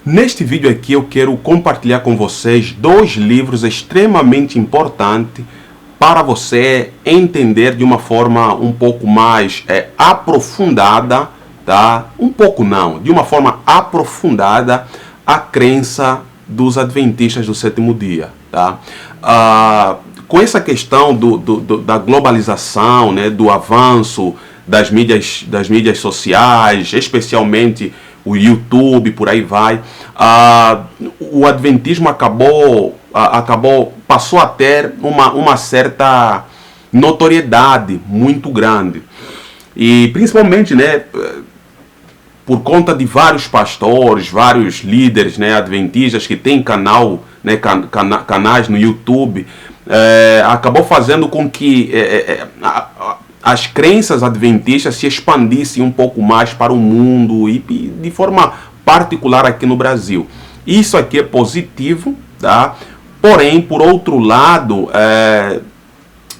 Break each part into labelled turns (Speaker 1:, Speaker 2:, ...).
Speaker 1: Neste vídeo aqui eu quero compartilhar com vocês dois livros extremamente importantes para você entender de uma forma um pouco mais aprofundada, tá? Um pouco não, de uma forma aprofundada a crença dos adventistas do sétimo dia, tá? Com essa questão da globalização, né, do avanço das mídias sociais, especialmente o YouTube, por aí vai, o adventismo passou a ter uma certa notoriedade muito grande. E principalmente, né, por conta de vários pastores, vários líderes, né, adventistas que têm canais no YouTube, acabou fazendo com que as crenças adventistas se expandissem um pouco mais para o mundo e de forma particular aqui no Brasil. Isso aqui é positivo, tá? Porém, por outro lado,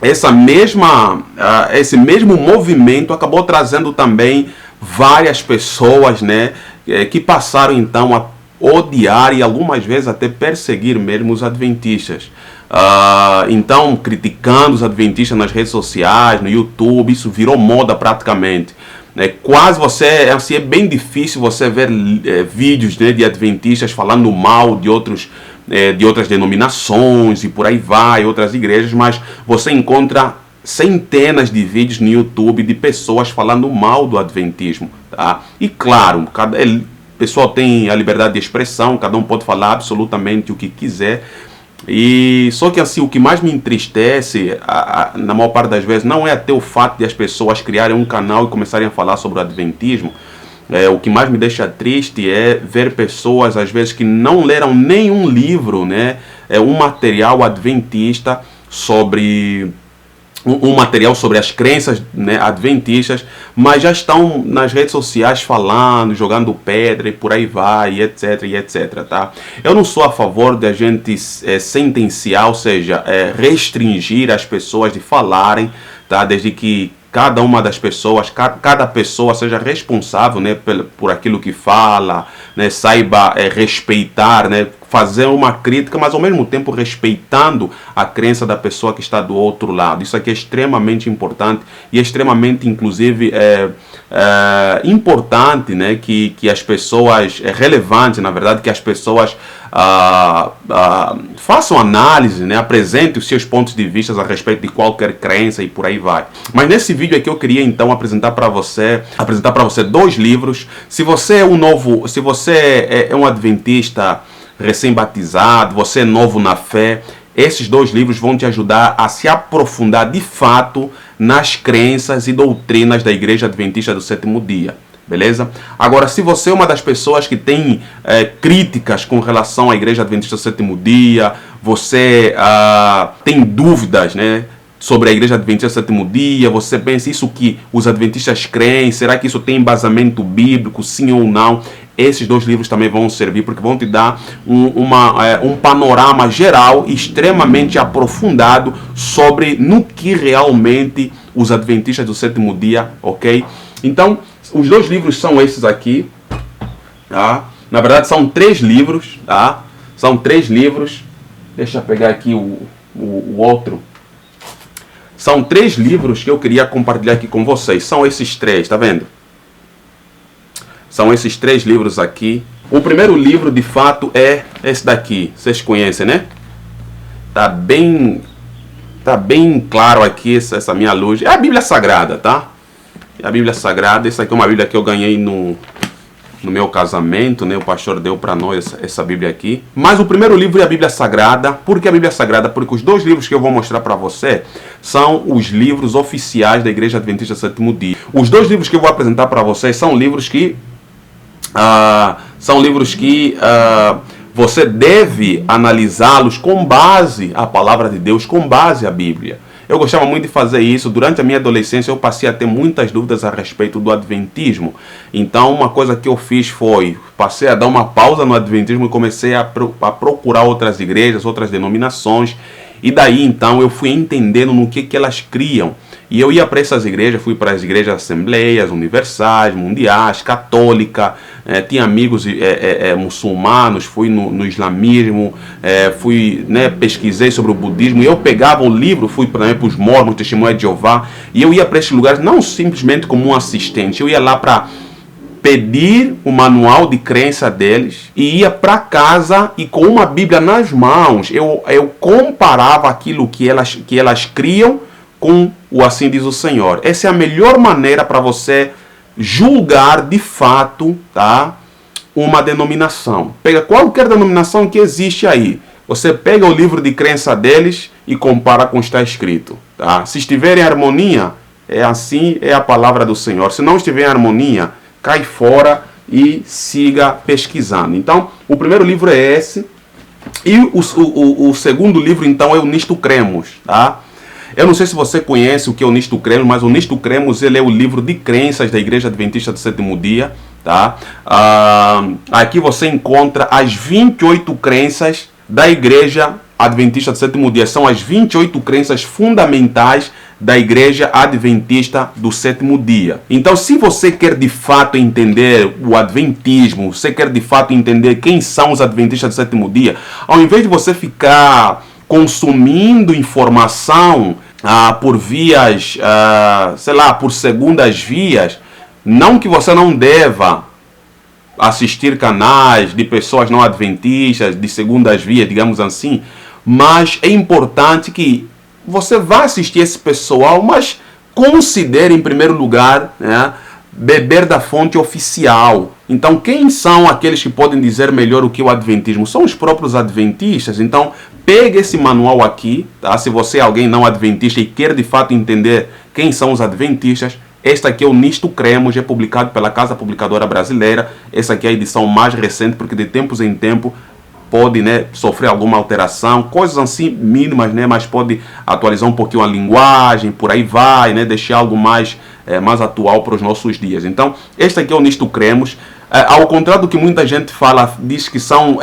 Speaker 1: esse mesmo movimento acabou trazendo também várias pessoas, né, que passaram então a odiar e algumas vezes até perseguir mesmo os adventistas. Então, criticando os adventistas nas redes sociais, no YouTube, isso virou moda praticamente. Quase é bem difícil você ver vídeos, né, de adventistas falando mal de outras denominações e por aí vai, outras igrejas, mas você encontra centenas de vídeos no YouTube de pessoas falando mal do adventismo, tá? E claro, cada pessoa tem a liberdade de expressão, cada um pode falar absolutamente o que quiser. E só que assim, o que mais me entristece, na maior parte das vezes, não é até o fato de as pessoas criarem um canal e começarem a falar sobre o adventismo. O que mais me deixa triste é ver pessoas, às vezes, que não leram nenhum livro, né, um material adventista sobre as crenças, né, adventistas, mas já estão nas redes sociais falando, jogando pedra e por aí vai, e etc, tá? Eu não sou a favor de a gente sentenciar, ou seja, restringir as pessoas de falarem, tá? Desde que cada uma das pessoas, cada pessoa seja responsável, né, por aquilo que fala, né, saiba respeitar, né, fazer uma crítica, mas ao mesmo tempo respeitando a crença da pessoa que está do outro lado. Isso aqui é extremamente importante e é extremamente, inclusive, importante, né, que as pessoas, é relevante, na verdade, que as pessoas façam análise, né, apresentem os seus pontos de vista a respeito de qualquer crença e por aí vai. Mas nesse vídeo aqui eu queria então apresentar para você dois livros. Se você é um adventista recém-batizado, você é novo na fé, esses dois livros vão te ajudar a se aprofundar de fato nas crenças e doutrinas da Igreja Adventista do Sétimo Dia. Beleza? Agora, se você é uma das pessoas que tem críticas com relação à Igreja Adventista do Sétimo Dia, você tem dúvidas, né, sobre a Igreja Adventista do Sétimo Dia, você pensa isso que os adventistas creem, será que isso tem embasamento bíblico, sim ou não? Esses dois livros também vão servir, porque vão te dar um panorama geral extremamente aprofundado sobre no que realmente os adventistas do sétimo dia, ok? Então, os dois livros são esses aqui, tá? Na verdade, são três livros, tá? São três livros. Deixa eu pegar aqui o outro. São três livros que eu queria compartilhar aqui com vocês. São esses três, tá vendo? São esses três livros aqui. O primeiro livro, de fato, é esse daqui. Vocês conhecem, né? Tá bem claro aqui essa minha luz. É a Bíblia Sagrada, tá? É a Bíblia Sagrada. Essa aqui é uma Bíblia que eu ganhei no meu casamento, né? O pastor deu para nós essa Bíblia aqui. Mas o primeiro livro é a Bíblia Sagrada. Por que a Bíblia Sagrada? Porque os dois livros que eu vou mostrar para você são os livros oficiais da Igreja Adventista do Sétimo Dia. Os dois livros que eu vou apresentar para vocês são livros que você deve analisá-los com base à palavra de Deus, com base à Bíblia. Eu gostava muito de fazer isso. Durante a minha adolescência eu passei a ter muitas dúvidas a respeito do adventismo. Então uma coisa que eu fiz foi, passei a dar uma pausa no adventismo e comecei a procurar outras igrejas, outras denominações. E daí então eu fui entendendo no que elas criam. E eu ia para essas igrejas, fui para as igrejas assembleias, universais, mundiais, católica, tinha amigos muçulmanos, fui no islamismo, fui, né, pesquisei sobre o budismo, e eu pegava o livro, fui para os mormons, testemunha de Jeová, e eu ia para esses lugares não simplesmente como um assistente, eu ia lá para pedir o manual de crença deles e ia para casa e com uma Bíblia nas mãos eu comparava aquilo que elas criam com o assim diz o Senhor. Essa é a melhor maneira para você julgar de fato, tá, uma denominação. Pega qualquer denominação que existe aí, você pega o livro de crença deles e compara com o que está escrito, tá? Se estiver em harmonia, é assim, é a palavra do Senhor. Se não estiver em harmonia, cai fora e siga pesquisando. Então, o primeiro livro é esse. E o segundo livro, então, é o Nisto Cremos, tá? Eu não sei se você conhece o que é o Nisto Cremos, mas o Nisto Cremos, ele é o livro de crenças da Igreja Adventista do Sétimo Dia, tá? Aqui você encontra as 28 crenças da Igreja Adventista do Sétimo Dia. São as 28 crenças fundamentais da Igreja Adventista do Sétimo Dia. Então, se você quer de fato entender o Adventismo, você quer de fato entender quem são os Adventistas do Sétimo Dia, ao invés de você ficar consumindo informação por vias, sei lá, por segundas vias, não que você não deva assistir canais de pessoas não adventistas, de segundas vias, digamos assim, mas é importante que você vá assistir esse pessoal, mas considere em primeiro lugar, né, beber da fonte oficial. Então, quem são aqueles que podem dizer melhor o que é o adventismo? São os próprios adventistas. Então, pegue esse manual aqui, tá? Se você é alguém não adventista e quer de fato entender quem são os adventistas, este aqui é o Nisto Cremos, é publicado pela Casa Publicadora Brasileira. Essa aqui é a edição mais recente, porque de tempos em tempo pode, né, sofrer alguma alteração, coisas assim mínimas, né, mas pode atualizar um pouquinho a linguagem, por aí vai, né, deixar algo mais atual para os nossos dias. Então, este aqui é o Nisto Cremos. Ao contrário do que muita gente fala, diz que são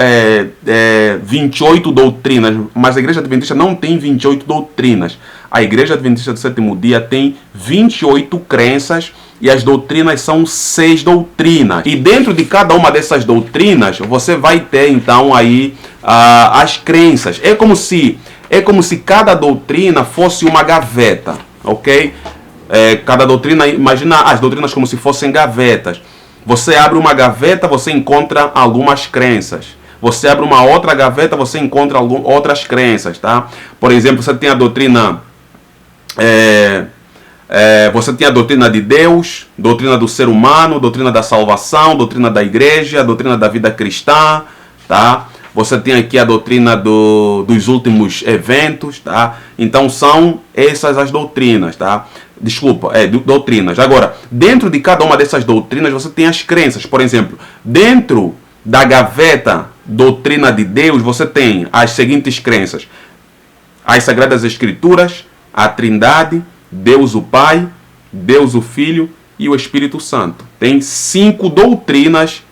Speaker 1: 28 doutrinas, mas a Igreja Adventista não tem 28 doutrinas. A Igreja Adventista do Sétimo Dia tem 28 crenças e as doutrinas são 6 doutrinas. E dentro de cada uma dessas doutrinas, você vai ter então aí as crenças. É como se cada doutrina fosse uma gaveta, ok? Cada doutrina, imagina as doutrinas como se fossem gavetas. Você abre uma gaveta, você encontra algumas crenças. Você abre uma outra gaveta, você encontra outras crenças, tá? Por exemplo, você tem a doutrina... você tem a doutrina de Deus, doutrina do ser humano, doutrina da salvação, doutrina da igreja, doutrina da vida cristã, tá? Você tem aqui a doutrina dos últimos eventos, tá? Então são essas as doutrinas, tá? Desculpa, doutrinas. Agora, dentro de cada uma dessas doutrinas você tem as crenças. Por exemplo, dentro da gaveta doutrina de Deus, você tem as seguintes crenças: as Sagradas Escrituras, a Trindade, Deus o Pai, Deus o Filho e o Espírito Santo. Tem 5 doutrinas,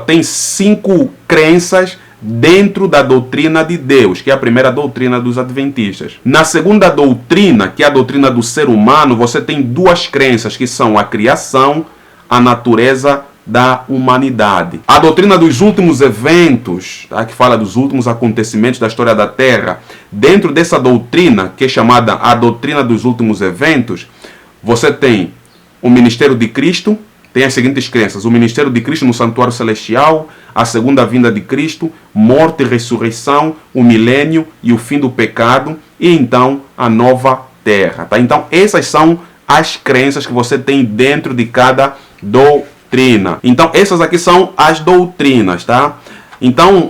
Speaker 1: tem 5 crenças dentro da doutrina de Deus, que é a primeira doutrina dos adventistas. Na segunda doutrina, que é a doutrina do ser humano, você tem 2 crenças, que são a criação, a natureza da humanidade. A doutrina dos últimos eventos, tá, que fala dos últimos acontecimentos da história da Terra, dentro dessa doutrina, que é chamada a doutrina dos últimos eventos, você tem o ministério de Cristo, tem as seguintes crenças: o ministério de Cristo no santuário celestial, a segunda vinda de Cristo, morte e ressurreição, o milênio e o fim do pecado, e então a nova terra. Tá? Então essas são as crenças que você tem dentro de cada doutrina. Então essas aqui são as doutrinas, tá? Então,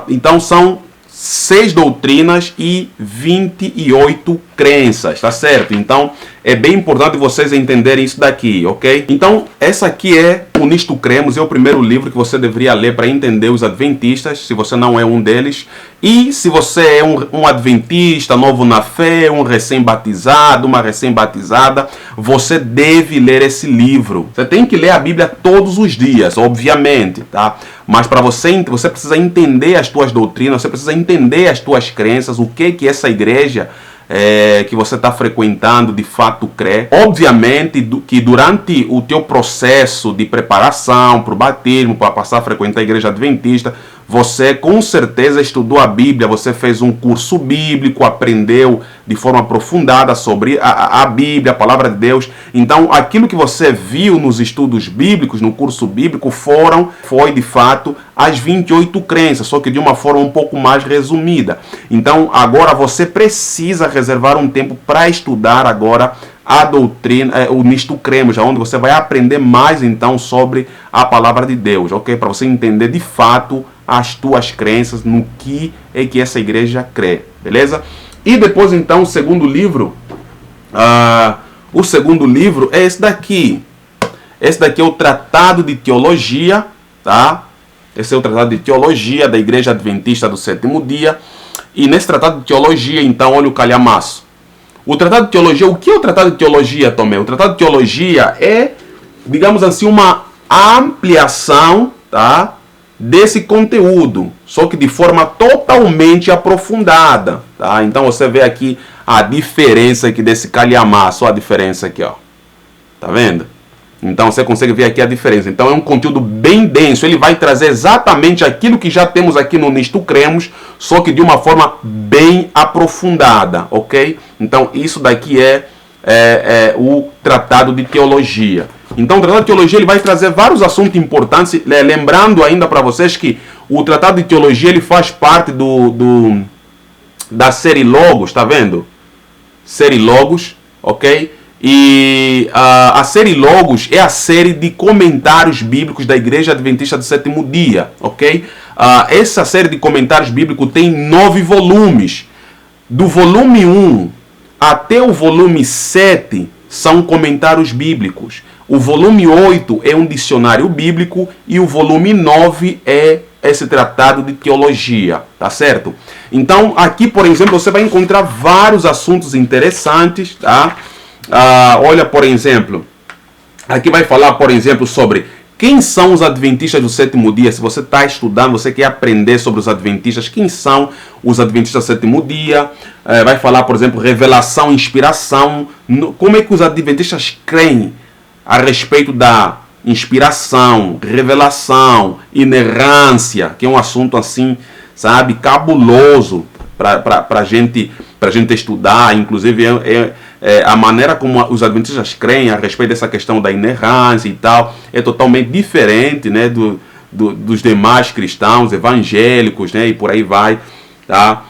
Speaker 1: então são 6 doutrinas e 28 crenças, tá certo? Então é bem importante vocês entenderem isso daqui, ok? Então essa aqui é o Nisto Cremos, é o primeiro livro que você deveria ler para entender os adventistas, se você não é um deles. E se você é um adventista, novo na fé, um recém-batizado, uma recém-batizada, você deve ler esse livro. Você tem que ler a Bíblia todos os dias, obviamente, tá? Mas para você precisa entender as tuas doutrinas, você precisa entender as tuas crenças, o que essa igreja que você está frequentando de fato crê. Obviamente que durante o teu processo de preparação para o batismo, para passar a frequentar a igreja adventista, você com certeza estudou a Bíblia, você fez um curso bíblico, aprendeu de forma aprofundada sobre a Bíblia, a palavra de Deus. Então, aquilo que você viu nos estudos bíblicos, no curso bíblico, foi de fato as 28 crenças, só que de uma forma um pouco mais resumida. Então, agora você precisa reservar um tempo para estudar agora a doutrina, o Nisto Cremos, onde você vai aprender mais então sobre a palavra de Deus, ok? Para você entender de fato as tuas crenças, no que é que essa igreja crê, beleza? E depois então o segundo livro é esse daqui. Esse daqui é o Tratado de Teologia, tá? Esse é o Tratado de Teologia da Igreja Adventista do Sétimo Dia. E nesse Tratado de Teologia, então, olha o calhamaço. O Tratado de Teologia, o que é o Tratado de Teologia, Tomé? O Tratado de Teologia é, digamos assim, uma ampliação, tá, desse conteúdo, só que de forma totalmente aprofundada, tá? Então você vê aqui a diferença aqui desse calhamaço, a diferença aqui, ó. Tá vendo? Então você consegue ver aqui a diferença. Então é um conteúdo bem denso. Ele vai trazer exatamente aquilo que já temos aqui no Nisto Cremos, só que de uma forma bem aprofundada, ok? Então isso daqui é o Tratado de Teologia. Então o Tratado de Teologia ele vai trazer vários assuntos importantes. Lembrando ainda para vocês que o Tratado de Teologia ele faz parte da série Logos, tá vendo? Série Logos, ok? E a série Logos é a série de comentários bíblicos da Igreja Adventista do Sétimo Dia, ok? Essa série de comentários bíblicos tem 9 volumes. Do volume 1 até o volume 7 são comentários bíblicos. O volume 8 é um dicionário bíblico e o volume 9 é esse tratado de teologia, tá certo? Então aqui, por exemplo, você vai encontrar vários assuntos interessantes, tá? Olha, por exemplo, aqui vai falar, por exemplo, sobre quem são os adventistas do sétimo dia. Se você está estudando, você quer aprender sobre os adventistas, quem são os adventistas do sétimo dia. Vai falar, por exemplo, revelação, inspiração. Como é que os adventistas creem a respeito da inspiração, revelação, inerrância, que é um assunto assim, sabe, cabuloso para a gente estudar. Inclusive a maneira como os adventistas creem a respeito dessa questão da inerrância e tal é totalmente diferente, né, dos demais cristãos evangélicos, né, e por aí vai, tá?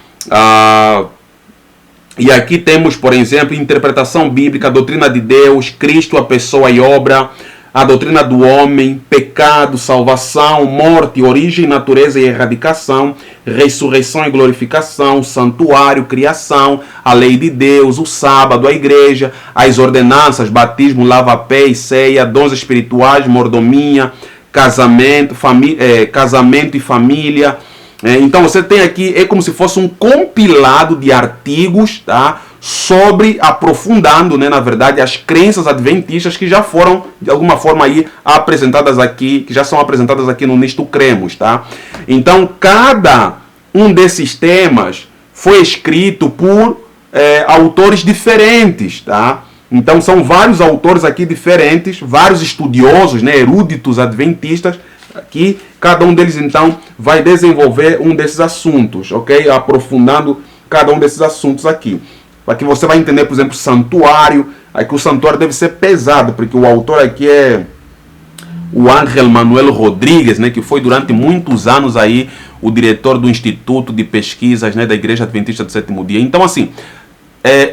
Speaker 1: E aqui temos, por exemplo, interpretação bíblica, doutrina de Deus, Cristo, a pessoa e obra, a doutrina do homem, pecado, salvação, morte, origem, natureza e erradicação, ressurreição e glorificação, santuário, criação, a lei de Deus, o sábado, a igreja, as ordenanças, batismo, lava-pés, ceia, dons espirituais, mordomia, casamento e família. Então você tem aqui, é como se fosse um compilado de artigos, tá? Sobre, aprofundando, né, na verdade, as crenças adventistas que já foram, de alguma forma, aí, apresentadas aqui, que já são apresentadas aqui no Nisto Cremos, tá? Então, cada um desses temas foi escrito por autores diferentes, tá? Então, são vários autores aqui diferentes, vários estudiosos, né, eruditos adventistas, aqui, cada um deles, então, vai desenvolver um desses assuntos, ok? Aprofundando cada um desses assuntos aqui. Aqui você vai entender, por exemplo, santuário. Aqui o santuário deve ser pesado, porque o autor aqui é o Ángel Manuel Rodrigues, né, que foi durante muitos anos aí o diretor do Instituto de Pesquisas, né, da Igreja Adventista do Sétimo Dia. Então, assim,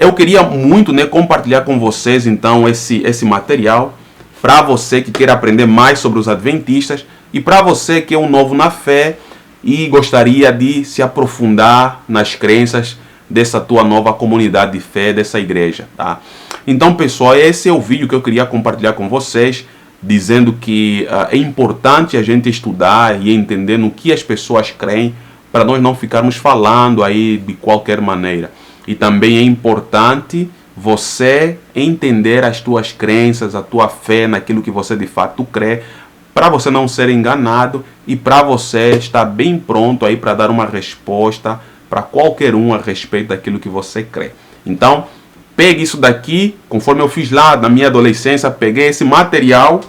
Speaker 1: eu queria muito, né, compartilhar com vocês, então, esse material, para você que queira aprender mais sobre os adventistas e para você que é um novo na fé e gostaria de se aprofundar nas crenças dessa tua nova comunidade de fé, dessa igreja, tá? Então, pessoal, esse é o vídeo que eu queria compartilhar com vocês, dizendo que é importante a gente estudar e entender no que as pessoas creem, para nós não ficarmos falando aí de qualquer maneira. E também é importante você entender as tuas crenças, a tua fé naquilo que você de fato crê, para você não ser enganado e para você estar bem pronto aí para dar uma resposta para qualquer um a respeito daquilo que você crê. Então, pegue isso daqui, conforme eu fiz lá na minha adolescência, peguei esse material,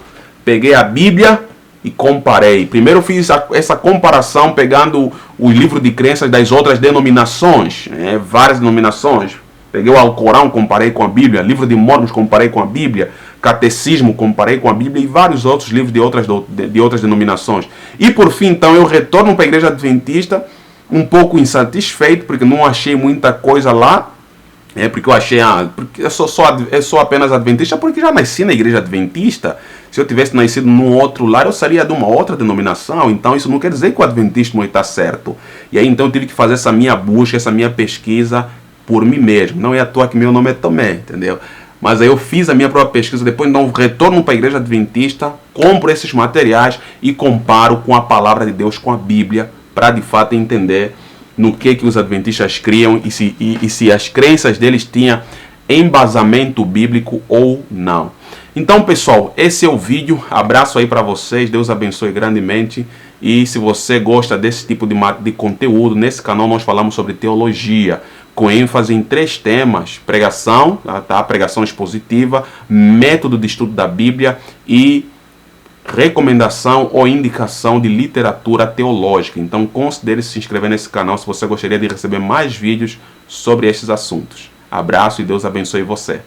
Speaker 1: peguei a Bíblia e comparei. Primeiro eu fiz essa comparação pegando o livro de crenças das outras denominações, várias denominações. Peguei o Alcorão, comparei com a Bíblia, livro de Mormons, comparei com a Bíblia, Catecismo, comparei com a Bíblia e vários outros livros de outras denominações. E por fim, então, eu retorno para a Igreja Adventista um pouco insatisfeito, porque não achei muita coisa lá. Porque eu achei, porque eu sou apenas adventista porque já nasci na Igreja Adventista. Se eu tivesse nascido num outro lar, eu seria de uma outra denominação. Então isso não quer dizer que o adventismo está certo. E aí então eu tive que fazer essa minha busca, essa minha pesquisa por mim mesmo. Não é à toa que meu nome é Tomé, entendeu? Mas aí eu fiz a minha própria pesquisa, depois então retorno para a Igreja Adventista, compro esses materiais e comparo com a Palavra de Deus, com a Bíblia, para de fato entender no que os adventistas criam e se as crenças deles tinham embasamento bíblico ou não. Então, pessoal, esse é o vídeo. Abraço aí para vocês. Deus abençoe grandemente. E se você gosta desse tipo de conteúdo, nesse canal nós falamos sobre teologia, com ênfase em 3 temas: pregação, tá? Pregação expositiva, método de estudo da Bíblia e recomendação ou indicação de literatura teológica. Então considere se inscrever nesse canal se você gostaria de receber mais vídeos sobre estes assuntos. Abraço e Deus abençoe você.